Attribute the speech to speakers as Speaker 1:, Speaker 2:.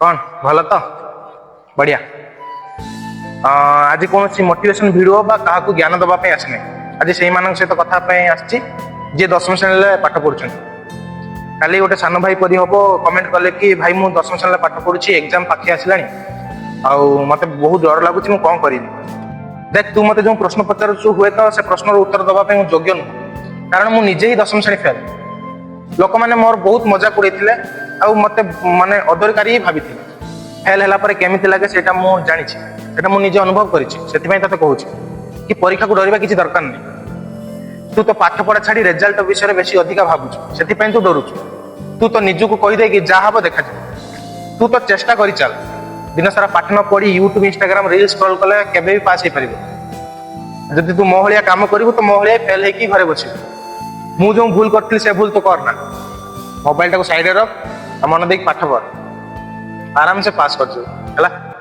Speaker 1: कौन भल तो बढ़िया। आज कौन सी मोटिवेशन वीडियो बा क्या ज्ञान दवाई आसने आज से सहित कथा आसी जी 10वीं श्रेणी पाठ पढ़ुं काली गोटे सान भाई परी हम कमेंट कले कि भाई मुझे 10वीं श्रेणी पाठ पढ़ुची एग्जाम पाखे आसला मत बहुत डर लगुच मुझे कौन करी देख तू मत जो प्रश्न पचारू हुए तो से प्रश्न उत्तर दवाई योग्य नुह कारण मुझे ही 10वीं श्रेणी फेल लोक मैंने मोर बहुत मजाक उड़े मत माने अदरकारी भाभी फेल है केमी लगे से जानी से मुझे अनुभव करते कहूँ कि परीक्षा को डरवा किसी दरकार नहीं तू तो पाठ पढ़ा छाड़ी रेजल्ट विषय बेसी अधिका भावुँ से तू डरुचु तू तो निजक कहीदे कि जहाँ हम देखा तू तो चेष्टा कर चल दिन सारा पाठ न पढ़ी यूट्यूब इंस्टाग्राम रील स्क्रॉल कले केबे भी पास हो पार जदि तू मोहलिया काम करू तो मोहलिया फेल होगी घरे बस मुझे जो भूल करी से भूल तो करना मोबाइल टाक साइड रख मन देख पाठ पढ़ आराम से पास कर।